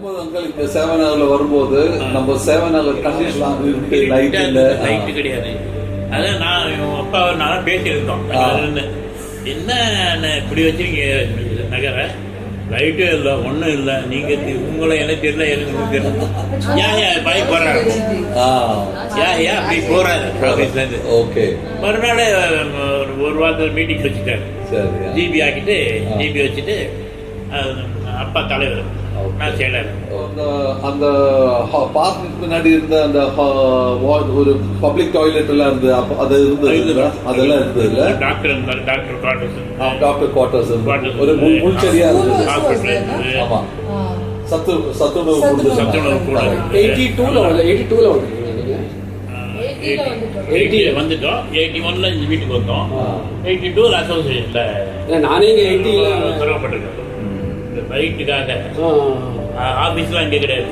வரும்போது அங்கே இங்க சேவநகர்ல வரும்போது நம்ம சேவநகர் கண்டிஷன் இருக்கு, லைட் இல்ல, லைட் கிடையாது. அதான் நான் அப்பா நான் பேசியிருந்தோம். என்ன இப்படி வச்சிருக்கீங்க நகரை, லைட்டும் இல்லை ஒன்றும் இல்லை, நீங்கள் உங்களை எனக்கு தெரியல எனக்கு தெரியல, ஏன் பைக் போறாரு, ஏன் அப்படி போறாரு ஆஃபீஸ்லேருந்து. ஓகே, மறுநாள் ஒரு வாரத்தில் மீட்டிங் வச்சுட்டாரு. ஜிபி ஆக்கிட்டு ஜிபி வச்சுட்டு அப்பா தலைவர், நான் செயலர். அந்த பார்க்கு முன்னாடி இருந்த அந்த ஒரு பப்ளிக் டாய்லெட் எல்லாம் இருந்து அது இருந்தது, அதெல்லாம் இருந்தது இல்ல. டாக்டர் குவார்டர்ஸ் ஒரு முள்செடியா இருந்தது. ஆமா, சத்துணவு கூட 82 வந்துட்டோம். 81 இந்த வீட்டுக்கு வந்தோம். 82 அசோசியேஷன்ல நானே 80 சிரமப்பட்டிருக்கேன். இந்த பைக்குக்காக ஆஃபீஸ்லாம் இங்கே கிடையாது,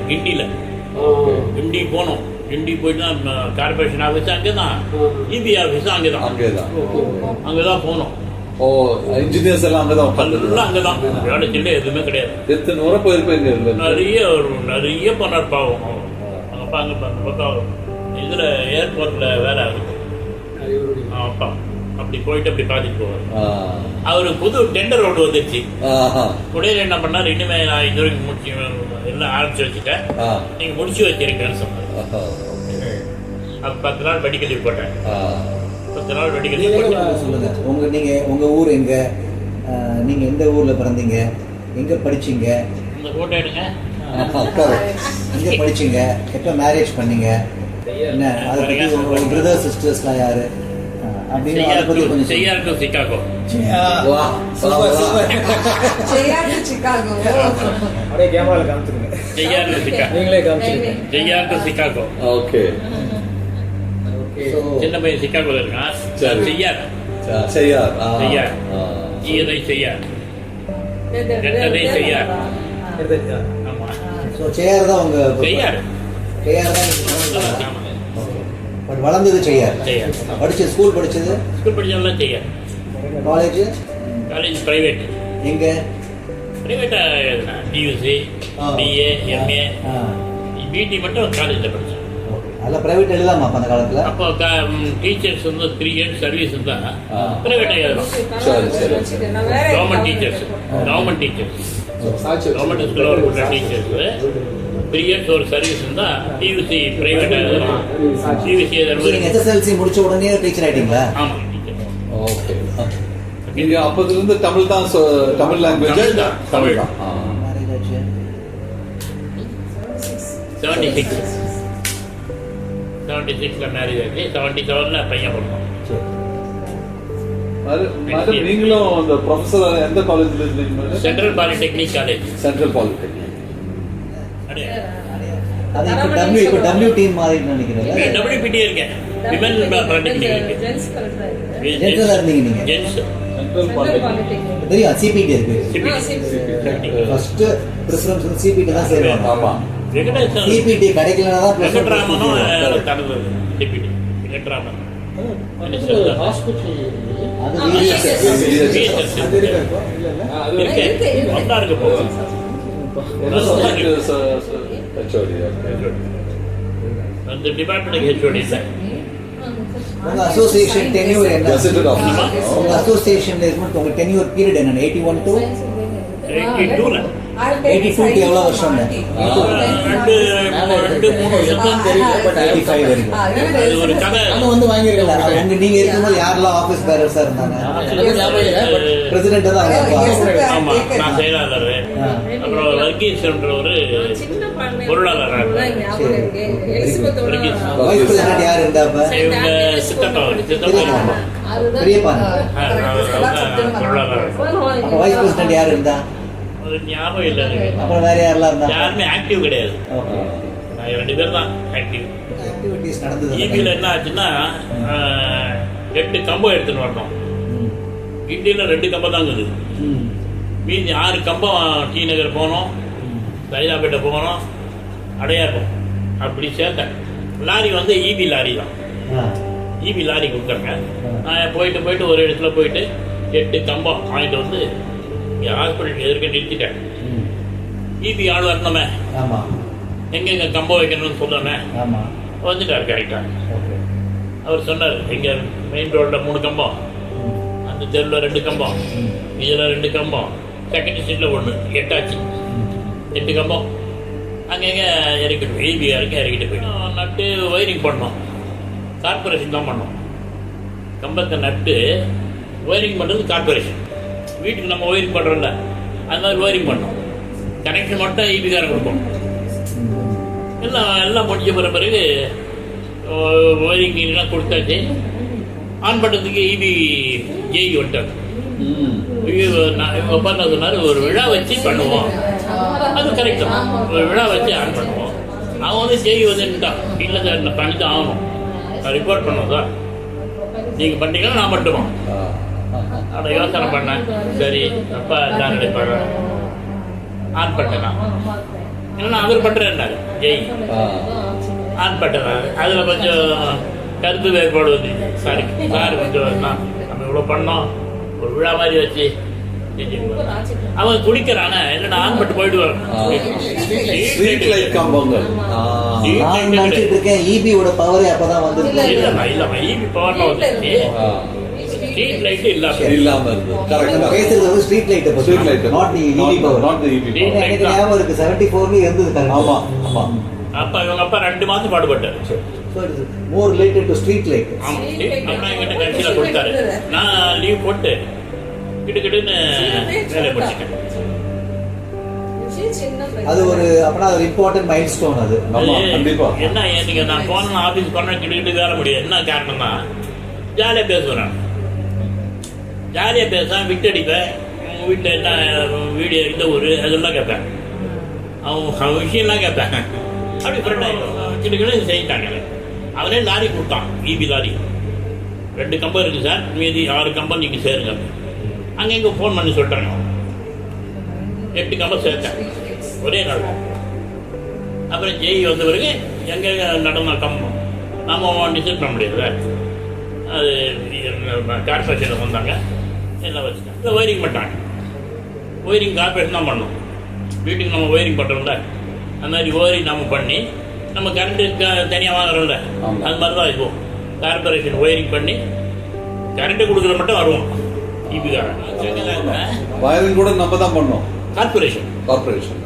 கிண்டி போனோம். கிண்டி போயிட்டு தான் கார்பரேஷன் ஆஃபீஸ் அங்கே தான், இபி ஆஃபீஸும் அங்கே தான் போனோம். ஓ, இன்ஜினியர்ஸ் எல்லாம் அங்கே தான், எல்லாம் அங்கே தான். வேலை சில்ல எதுவுமே கிடையாது. எத்தனை முறை போயிருப்பேன். நிறைய பண்ணார் பாவம். அப்பா அங்கே பக்கம் இதில் ஏர்போர்ட்டில் வேலை ஆகுது. அப்பா அப்படி போயிட்டு அப்படி பார்த்துட்டு போவார். அவரு புது டெண்டர் ரோடு வந்துருச்சு. உடையில என்ன பண்ணார், இனிமே நான் இது வரைக்கும் முடிச்சு எல்லாம் ஆரம்பிச்சு வச்சுட்டேன், நீங்க முடிச்சு வச்சிருக்கேன்னு சொன்னார். அது 10 நாள் மெடிக்கல் லீவ் போட்டேன். 10 நாள் மெடிக்கல் லீவ் போட்டேன். சொல்லுங்க, உங்க ஊர் எங்க, நீங்க எந்த ஊர்ல பிறந்தீங்க, எங்க படிச்சீங்க, இந்த போட்டோ எடுங்க, எங்க படிச்சீங்க, எப்ப மேரேஜ் பண்ணீங்க, என்ன அதை பத்தி உங்க பிரதர் சிஸ்டர்ஸ்லாம் யாரு அப்படின்னு அதை பத்தி கொஞ்சம் செய்யாரு. சிகாகோ அப்படியே கேமரால காமிச்சிருங்க. நீங்களே காமிச்சிருங்க. செய்யாரு சிகாகோ. ஓகே, சின்ன பையன் சிகாகோல இருக்கான். செய்யார் ஈரை செய்யார் ரெட்டதை செய்யார். ஆமா, செய்யார் தான் உங்க செய்யார். பட் வளர்ந்தது செய்யார். படிச்சது ஸ்கூல் படிச்சதெல்லாம் செய்யார். College private. எங்க பிரைவேட்டா எழுதுனா டியூசி, பிஏ, எம்ஏ, பிடி மட்டும் காலேஜில் படித்தேன். அதில் பிரைவேட் எழுதாமா அப்போ அந்த காலத்தில்? அப்போ டீச்சர்ஸ் வந்து 3 years சர்வீஸ் இருந்தால் பிரைவேட்டாக எழுதலாம். கவர்மெண்ட் டீச்சர்ஸ் கவர்மெண்ட் ஸ்கூலில் ஒர்க் பண்ணுற டீச்சர்ஸ் 3 years ஒரு சர்வீஸ் இருந்தால் டியூசி பிரைவேட்டாக எழுதலாம். டியூசி நீங்கள் SSLC முடிச்ச உடனே டீச்சர் ஆகிட்டீங்களா? ஆமாம், டீச்சர். ஓகே, நீங்க அப்போதுல இருந்து தமிழ் தான், தமிழ் லாங்குவேஜ் தான். தமிழ் தான். 76ல மேரேஜ் ஆச்சு. 77ல பையன் பிறந்தோம். நீங்களும் அந்த ப்ரொஃபஸர் எந்த காலேஜ்ல இருந்தீங்க? Central polytechnic college. Central polytechnic. அது இப்போ டபிள்யூ டீம் மாதிரி நினைக்கிறேன். WPT இருக்கேன். விமன் பாலிடெக்னிக் இருக்கு. ஜென்ஸா இருந்தீங்க நீங்க? ஜென்ஸ். சென்ட்ரல் பாலிடெக்னிக் தெரியும். சிபிடி இருக்கு. ஃபர்ஸ்ட் பிரெஃபரன்ஸ் சிபிடி தான் சேருவாங்க. ஆமா, சிபிடி கிடைக்கலனா தான் வெங்கட்ராமனும் தனது சிபிடி. வெங்கட்ராமன் ஹாஸ்பிட்டல் அது இருக்கு போகும். அந்த டிபார்ட்மெண்ட் ஹெச்ஓடி சார். உங்க அசோசியேஷன் டென்யூர் என்ன? உங்க அசோசியேஷன்ல இருக்கும் உங்க டென்யூர் பீரியட் என்ன? 81 to 82ல 82 எவ்வளவு வருஷம்? 85 வரைக்கும். அது ஒரு கதை வந்து வாங்கிருக்காங்க. உங்க நீங்க இருக்கும்போது யாரெல்லாம் ஆபீஸ் பேரர்ஸா இருந்தாங்க? பிரசிடென்ட் தான். ஆமா, நான் செயலாளர். அப்புறம் வர்கீஸ்ன்ற ஒரு பொருளாளர். வைஸ் பிரசிடென்ட் யார் இருந்தாப்ப? இவங்க சித்தப்பா பெரியப்பா. பொருளாளர். வைஸ் பிரசிடென்ட் யார் இருந்தா? ஞாபகம் இல்லை. அப்புறம் வேற யாரெல்லாம் இருந்தா? யாருமே ஆக்டிவ் கிடையாது. நான் 2 பேர் தான் ஆக்டிவ். ஆக்டிவிட்டீஸ் நடந்தது. ஈபியில் என்ன ஆச்சுன்னா 8 கம்பம் எடுத்துன்னு வரணும். கிண்டியில் 2 கம்பம் தான் இருக்குது. மீதி 6 கம்பம் டி நகர் போனோம், சைதாப்பேட்டை போனோம், அடையார் போனோம். அப்படி சேர்த்தேன். லாரி வந்து ஈபி லாரி தான். ஈபி லாரி கொடுக்குறாங்க. போயிட்டு ஒரு இடத்துல போயிட்டு 8 கம்பம் வாங்கிட்டு வந்து இங்கே ஹாஸ்பிட்டல் எதிர்க்க நிறுத்திட்டேன். இபி ஆள் வரணுமே, ஆமாம் எங்கெங்க கம்பம் வைக்கணும்னு சொல்லணுமே, ஆமாம் வந்துட்டார் கரெக்டாக. ஓகே அவர் சொன்னார், இங்கே மெயின் ரோட்டில் 3 கம்பம், அந்த தெருவில் 2 கம்பம், இதில் 2 கம்பம், செகண்ட் ஸ்ட்ரீட்டில் 1, 8 ஆச்சு. 8 கம்பம் அங்கங்கே இறக்கிட்டு இபி இறக்கி இறக்கிட்டு போயிட்டோம். நட்டு ஒயரிங் பண்ணோம், கார்பரேஷன் தான் பண்ணோம். கம்பத்தை நட்டு ஒயரிங் பண்ணுறது கார்பரேஷன். வீட்டுக்கு நம்ம ஒயரிங் பண்ணுறோம்ல, அது மாதிரி ஒயரிங் பண்ணோம். கனெக்ஷன் மட்டும் இபிக்காரன் கொடுப்போம். எல்லாம் முடிஞ்ச பிறகு ஒயரிங் எல்லாம் கொடுத்தாச்சு. ஆன் பண்ணுறதுக்கு இபி ஜெய் வந்துட்டாங்க. இவங்க அப்பா என்ன சொன்னார், ஒரு விழா வச்சு பண்ணுவோம். அது கரெக்ட் தான், ஒரு விழா வச்சு ஆன் பண்ணுவோம். அவன் வந்து ஜெய் வந்துட்டான், இல்லை சார் நான் பண்ணி தான் ஆகணும், நான் ரிப்போர்ட் பண்ணுவோம் சார், நீங்கள் பண்ணிட்டீங்கன்னா நான் மட்டுமா அதை யோசனை பண்ணேன். சரி அப்பா தான் நினைப்பாங்க, ஆன் பண்ணிட்டேன். இல்லைன்னா அவர் பண்ணுறேன்னாரு ஜெய், ஆன் பண்ணிட்டேன். அதில் கொஞ்சம் கருத்து வேறுபாடு வந்து சாரி சார் கொஞ்சம் நம்ம இவ்வளோ பண்ணோம், ஒரு விழா மாதிரி வச்சு அவன் குடிக்கிறானே, இல்லைன்னா ஆன் பண்ணிட்டு போயிடுவாங்க. ஸ்ட்ரீட் லைட் கம்பங்கள். நான் நினைச்சிட்டு இருக்கேன் இபியோட பவரே அப்பதான் வந்து இல்லம்மா இபி பவர்ல வந்துச்சு, ஸ்ட்ரீட் லைட் இல்லாம இருந்து. நம்ம பேசுறது வந்து street light street light not EB power. Not the EB power. எனக்கு ஞாபகம் இருக்கு 74 இருந்தது கரெக்ட். ஆமா ஆமா. அப்பா இவங்க அப்பா 2 மாதம் பாடுபட்டாரு. So it is more related to street light. ஆமா, அப்புறம் எங்கிட்ட கட்சியில் கொடுத்தாரு. நான் லீவ் போட்டு கிட்டுக்கிட்டுன்னு வேலையை முடிச்சிட்டேன். அது ஒரு அப்பனா ஒரு இம்பார்ட்டன்ட் மைல்ஸ்டோன் அது. ஆமா கண்டிப்பா. என்ன நீங்க நான் போன ஆபீஸ் பண்ண கிட்டுக்கிட்டு வேலை முடியாது. என்ன காரணம்னா ஜாலியாக பேசுவேன், ஜாலியாக பேசுவேன், விட்டு அடிப்பேன். உங்கள் வீட்டில் என்ன வீடியோ இந்த ஒரு அதெல்லாம் கேட்பேன், அவன் விஷயம்லாம் கேட்பேன். அப்படி ஃப்ரெண்ட் கிட்டுக்கிட்டு செஞ்சிட்டாங்க. அவனே லாரி கொடுத்தான், இபி லாரி. 2 கம்பம் இருக்குது சார், மீதி 6 கம்பம் நீங்கள் சேருங்க. அங்கே இங்கே ஃபோன் பண்ணி சொல்லிட்டாங்க. 8 கம்பம் சேர்த்தேன் ஒரே நாள். அப்புறம் ஜெய் வந்த பிறகு எங்கே நடந்த கம்பம் நம்ம டிசைட் பண்ண முடியாது, அது கார்பரேஷனில் வந்தாங்க, எல்லாம் வச்சுட்டாங்க. இல்லை ஒயரிங் பண்ணிட்டாங்க. ஒயரிங் கார்பரேஷன் தான் பண்ணோம். வீட்டுக்கு நம்ம ஒயரிங் பண்ணுறோம்ல, அந்த மாதிரி ஒயரிங் நம்ம பண்ணி நம்ம கரண்ட்டு தனியாக வாங்குறோம்ல, அது மாதிரி தான் இருக்கும். கார்பரேஷன் ஒயரிங் பண்ணி கரண்ட்டு கொடுக்குற மட்டும் வருவோம். இபிக்காரன் வயரிங் கூட நம்ம தான் பண்ணோம். கார்பரேஷன் கார்பரேஷன்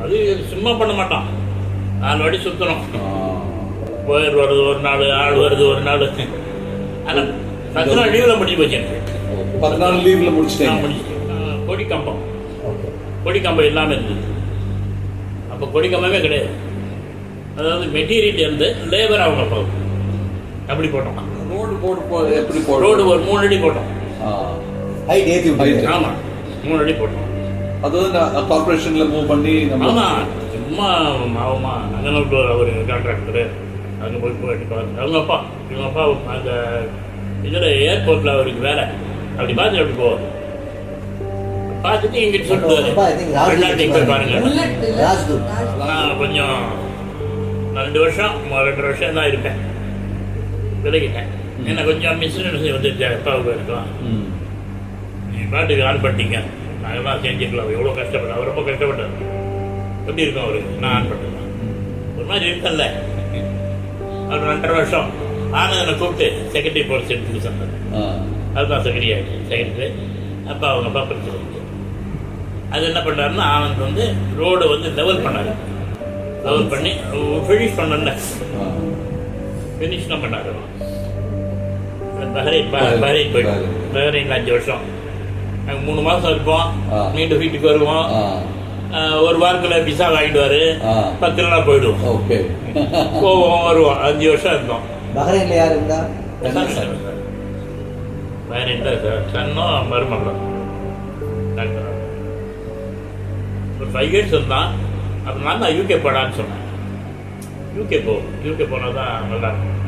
அது சும்மா பண்ண மாட்டான், 4 வாட்டி சுற்றணும். ஒயர் வருது ஒரு நாள், ஆள் வருது ஒரு நாள். ஆனால் 10 நாள் லீவில் முடிச்சு போச்சு எனக்கு. 10 நாள் லீவில் முடிச்சுட்டேன். முடிச்சுட்டேன். கொடி கம்பம், கொடி கம்பம் இல்லாமல் இருந்தது. அப்போ கொடி கம்பமே கிடையாது. அதாவது மெட்டீரியல் இருந்து லேபர் அவங்க போகும். அப்படி போட்டோம். ரோடு போட்டு எப்படி போடுறோம்? ரோடு ஒரு 3 அடி போட்டோம். ஹைட் ஏத்தி விட்டு. ஆமாம் 3 அடி போட்டோம். அது வந்து கார்பரேஷன்ல மூவ் பண்ணி நம்ம. ஆமாம் சும்மா மாவமா அங்கே ஒரு கான்ட்ராக்டரு அங்கே போய் எடுப்பாங்க. அவங்க அப்பா இவங்க அப்பா அந்த இதில் ஏர்போர்ட்டில் அவருக்கு வேலை. அப்படி பார்த்து அப்படி போவார். பார்த்துட்டு எங்கிட்ட சொல்லுவார், போய் பாருங்க. கொஞ்சம் 2 வருஷம் 2 வருஷம் தான் இருப்பேன், விலகிட்டேன். ஏன்னா கொஞ்சம் மிஸ்னஸ் வந்துருச்சு அப்பாவுக்கு இருக்கலாம். நீ பாட்டுக்கு ஆன் பண்ணிட்டீங்க, நாங்கள் தான் செஞ்சுக்கலாம். எவ்வளோ கஷ்டப்பட்டேன், அவர் ரொம்ப கஷ்டப்பட்டார். எப்படி இருக்கும் அவரு, நான் ஆன் பண்ணுறேன் ஒரு மாதிரி இருக்கல. அவர் 2.5 வருஷம் ஆனந்தனை கூப்பிட்டு செகண்டரி போர்ஸ் எடுத்துட்டு சொன்னார். அதுதான் செகண்டரி ஆகிடுச்சு. செகண்டரி அப்போ அவங்க அப்பா படிச்சு அது என்ன பண்ணுறாருன்னா, ஆனந்த் வந்து ரோடு வந்து லெவல் பண்ணார். லெவல் பண்ணி ஃபினிஷ் பண்ணல, ஃபினிஷ் தான் பண்ணார். பஹ்ரைன் போயிட்டு பஹ்ரைனில் 5 வருஷம் நாங்கள் 3 மாதம் இருப்போம். மீண்டும் வீட்டுக்கு வருவோம். ஒரு வாரத்தில் விசா வாங்கிடுவாரு, 10 நாள் போயிடுவோம். போவோம் வருவோம். 5 வருஷம் இருந்தோம். பஹ்ரைன்ல யார் இருந்தா? பஹ்ரைன் தான் சார், சன்னும் மருமகளும். ஒரு 5 இயர்ஸ் இருந்தான். அப்புறம் நான் தான் யூகே போடான்னு சொன்னேன். யூகே போனால் தான் நல்லா இருக்கும்.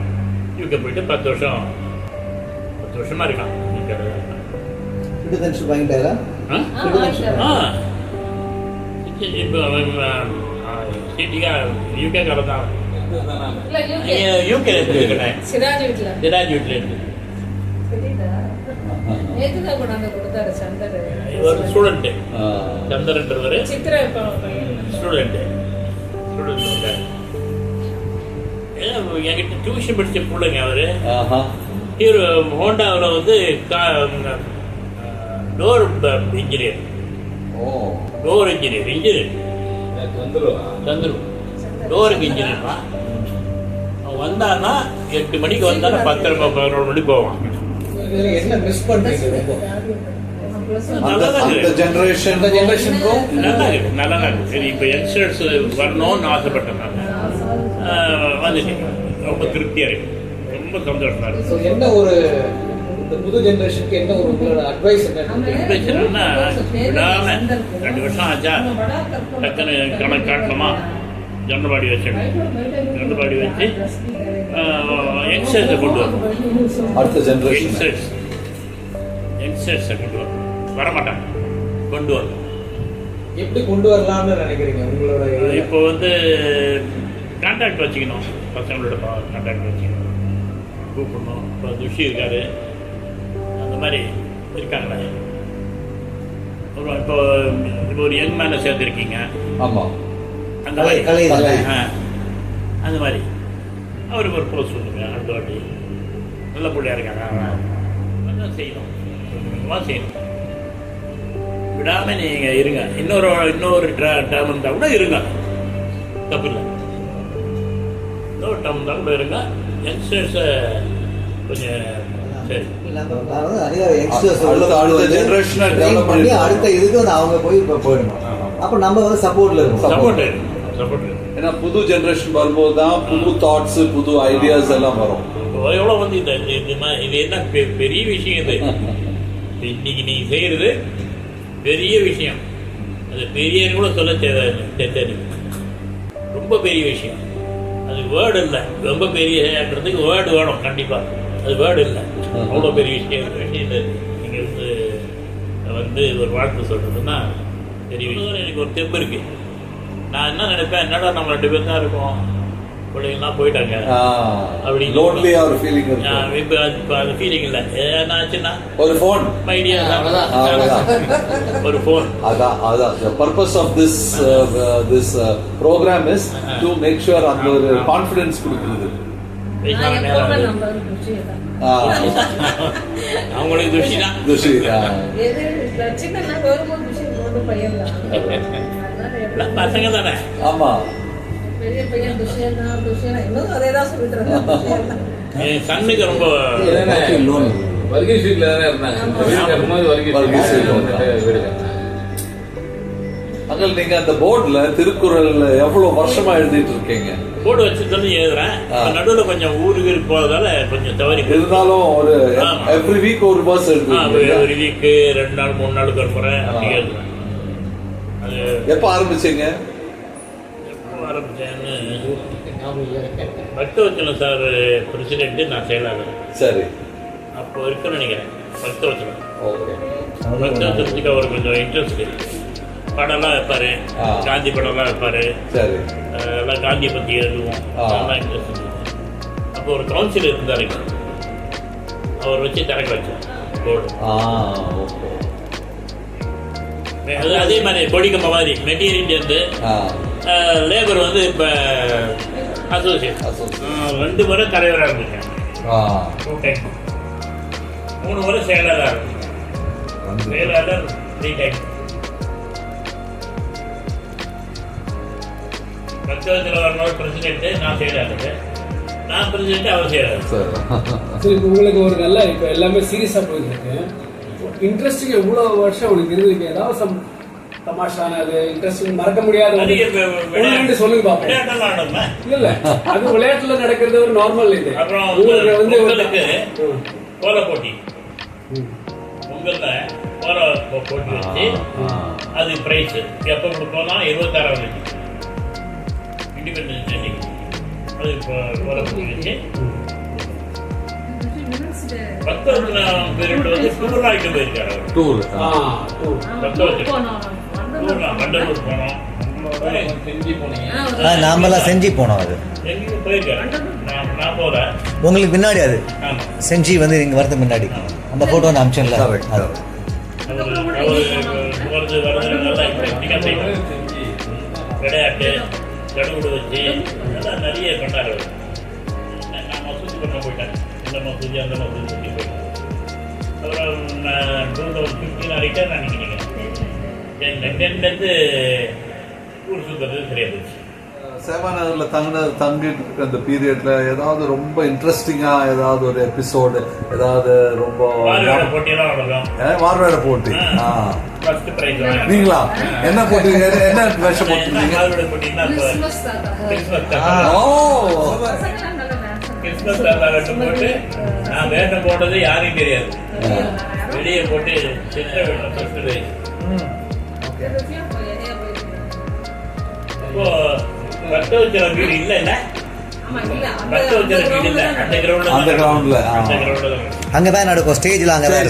யூகே போயிட்டு 10 வருஷமா இருக்கான். சிட்டிசன்ஷிப் வாங்கிட்டாரா? யூகே காரன் தான். யூகே இருக்கேன், சிராஜ் வீட்டில் இருக்கு. ஒரு ஸ்டூடெண்ட்டு சந்திரன்றவர் ஸ்டூடெண்ட்டு என்கிட்ட டியூஷன் படித்த பிள்ளைங்க அவரு இவர் ஹோண்டாவில் வந்து டோர் இன்ஜினியர் தந்துரும் டோருக்கு இன்ஜினியர்ப்பா. அவன் வந்தான்னா 8 மணிக்கு வந்தாலும் 10:30-11 மணிக்கு போவான். என்ன மிஸ் பண்றீங்க? அந்த ஜெனரேஷனுக்கும் நல்லா இருக்கு. சரி, இப்போ யங்ஸ்டர்ஸ் வரணும்னு ஆசைப்பட்டேன் நான். வந்துட்டேன். ரொம்ப திருப்தியாக இருக்கு, ரொம்ப சந்தோஷமா இருக்கு. என்ன ஒரு இந்த புது ஜெனரேஷனுக்கு என்ன ஒரு உங்களோட அட்வைஸ் என்னன்னா, விடாம 2 வருஷம் ஆச்சா டக்குன்னு கணக்கு காட்டணுமா, ஜண்டபாடி வச்சிடணும். ஜண்டபாடி வச்சு யங்ஸ்டர்ஸை கொண்டு வரணும். அடுத்த ஜெனரேஷன் யங்ஸ்டர்ஸை கொண்டு வரணும். வரமாட்டாங்க, கொண்டு வரணும். எப்படி கொண்டு வரலாம்னு நினைக்கிறீங்க உங்களோட? இப்போ வந்து கான்டாக்ட் வச்சுக்கணும், பசங்களோட கான்டாக்ட் வச்சுக்கணும், கூப்பிடணும். இப்போ துஷி இருக்காரு, அந்த மாதிரி இருக்காங்களே. இப்போ ஒரு யங் மேனை சேர்த்துருக்கீங்க. ஆமாம், அந்த மாதிரி அந்த மாதிரி அவருக்கு ஒரு போஸ்ட் சொல்லுங்க. அடுத்த வாட்டி நல்ல பிள்ளையா இருக்காங்க, அதான் செய்யணும், கொஞ்சமாக செய்யணும். விடாமல் நீங்கள் இருங்க. இன்னொரு டேர்ம் இருந்தால் கூட இருங்க, தப்பு இல்லை. இன்னொரு டேர்ம் இருந்தால் கூட இருங்க. யங்ஸ்டர்ஸை கொஞ்சம் சரி அடுத்த இதுக்கு வந்து அவங்க போயிடணும். அப்ப நம்ம வந்து சப்போர்ட்ல இருக்கும். சப்போர்ட். ஏன்னா புது ஜெனரேஷன் வரும்போது தான் புது தாட்ஸ், புது ஐடியாஸ் எல்லாம் வரும். எவ்வளோ வந்து இது என்ன பெரிய விஷயம் இது. இன்னைக்கு நீங்க செய்யறது பெரிய விஷயம். அது பெரிய கூட சொல்ல தெரியாது, ரொம்ப பெரிய விஷயம். அது வேர்டு இல்லை. ரொம்ப பெரியன்றதுக்கு வேர்டு வேணும் கண்டிப்பாக. அது வேர்டு இல்லை, அவ்வளோ பெரிய விஷயம். நீங்கள் வந்து ஒரு வாழ்த்து சொல்கிறதுன்னா பெரிய விஷயம். எனக்கு ஒரு தெம்பு இருக்கு. நான் என்ன நினைப்பேன், என்னடா நம்ம 2 பேர் தான் இருக்கோம், பிள்ளைங்கள்லாம் போயிட்டாங்க அப்படி லோன்லியா ஒரு ஃபீலிங் இருக்கு. இப்போ அது ஃபீலிங் இல்லை. என்ன ஆச்சுன்னா ஒரு ஃபோன் ஐடியா, ஒரு ஃபோன். அதான் the purpose of this program is to make sure அந்த ஒரு கான்ஃபிடன்ஸ் கொடுக்குறது. அவங்களுக்கு துஷி பசங்க தானே. ஆமா, என் சன்னுக்கு ரொம்ப வருகை ஸ்ட்ரீட்ல தானே இருந்தாங்க. அங்கே நீங்க அந்த போர்டுல திருக்குறள் எவ்வளவு வருஷமா எழுதிட்டு இருக்கீங்க? போர்டு வச்சுட்டு எழுதுறேன். நடுவில் கொஞ்சம் ஊருக்கு போறதால கொஞ்சம் தவறி இருந்தாலும் ஒரு எவ்ரி வீக் ஒரு பஸ் எழுதுறேன். ஒரு வீக்கு 2 நாள் 3 நாளுக்கு ஒரு முறை அப்படி எழுதுறேன். அது எப்போ ஆரம்பிச்சீங்க? எப்போ ஆரம்பிச்சேன்னு பக்தவச்சலம் சார் பிரசிடென்ட், நான் செயலாளர். சரி, அப்போ இருக்குன்னு நினைக்கிறேன். பக்தவச்சலம் ஓகே. பக்தவச்சலத்துக்கு அவர் கொஞ்சம் இன்ட்ரெஸ்ட் இருக்கு. படம்லாம் வைப்பாரு, காந்தி படம்லாம் வைப்பாரு. சரி, எல்லாம் காந்தியை பற்றி எழுதுவோம், அதெல்லாம் இன்ட்ரெஸ்ட். அப்போ ஒரு கவுன்சிலர் இருந்தாருங்க, அவர் வச்சு திறக்க வச்சோம் போர்டு. அதே மாதிரி கொடிக்கம்ப மாதிரி மெட்டீரியல் லேபர் வந்து இப்போ அசோசியேஷன் 2 முறை தலைவராக இருந்திருக்கேன். 3 முறை செயலாளராக இருக்கும். செயலாளர் 3 டைம். பக்தவச்சலம் வரணும் பிரசிடென்ட், நான் செயலாளர். நான் பிரசிடென்ட், அவர் செயலாளர். சரி, இப்போ உங்களுக்கு ஒரு நல்ல இப்போ எல்லாமே சீரியஸாக போயிருக்கு. இன்ட்ரெஸ்டிங் எவ்வளோ வருஷம் உங்களுக்கு இருந்திருக்கு? ஏதாவது சம் தமாஷான அது இன்ட்ரெஸ்டிங் மறக்க முடியாத சொல்லுங்க பாப்போம். இல்ல அது விளையாட்டுல நடக்கிறது ஒரு நார்மல். இது அப்புறம் உங்களுக்கு கோல போட்டி, உங்கள கோல போட்டி வச்சு அது பிரைஸ் எப்போ கொடுப்போம்னா 26ஆவது இண்டிபெண்டன்ஸ் டே. அது கோல போட்டி வச்சு பக்தவச்சலம் பீரியட் வந்து டூர் ஆகிட்டு போயிருக்காரு. டூர் பக்தவச்சலம் வண்டலூர் போனோம், செஞ்சு போனீங்க. நாமெல்லாம் செஞ்சு போனோம். அது எங்கேயும் போயிருக்காரு. நான் போகிறேன் உங்களுக்கு பின்னாடி. அது செஞ்சு வந்து இங்கே வரதுக்கு முன்னாடி அந்த ஃபோட்டோ நான் அமிச்சேன்ல. அவர் போகிறது வரதுலாம் இப்படிக்கா செய்யணும். விளையாட்டு கடுகுடு வச்சு அதெல்லாம் நிறைய கொண்டாடுறது. நான் மசூதி பண்ண போயிட்டேன். இந்த மசூதி அந்த மசூதி சுற்றி போயிட்டேன். அப்புறம் நான் 2015 ரிட்டர்ன் நினைக்கிறேன். 10லேருந்து ஊர் சுற்றுறது சரியாக போச்சு. சேவாநகர்ல தங்கிட்டு இருக்க அந்த பீரியட்ல ஏதாவது ரொம்ப இன்ட்ரெஸ்டிங்கா ஏதாவது ஒரு எபிசோடு ஏதாவது ரொம்ப போட்டியெல்லாம் நடக்கும். மார்வேட போட்டி. ஃபர்ஸ்ட் பிரைஸ் நீங்களா என்ன போட்டி என்ன வேஷம் போட்டிருந்தீங்க? மார்வேட போட்டினா கிறிஸ்மஸ் தாத்தா வேஷம் போட்டு நான் வேஷம் போட்டது யாரையும் தெரியாது. வெளியே போட்டு சித்திர வேஷம் ஃபர்ஸ்ட் பிரைஸ். அப்போ பட்டவச்சர வீடு இல்ல பட்டவச்சர வீடு இல்ல அந்த கிரவுண்ட்ல அங்கதான் நடக்கும் ஸ்டேஜ்ல அங்கதான்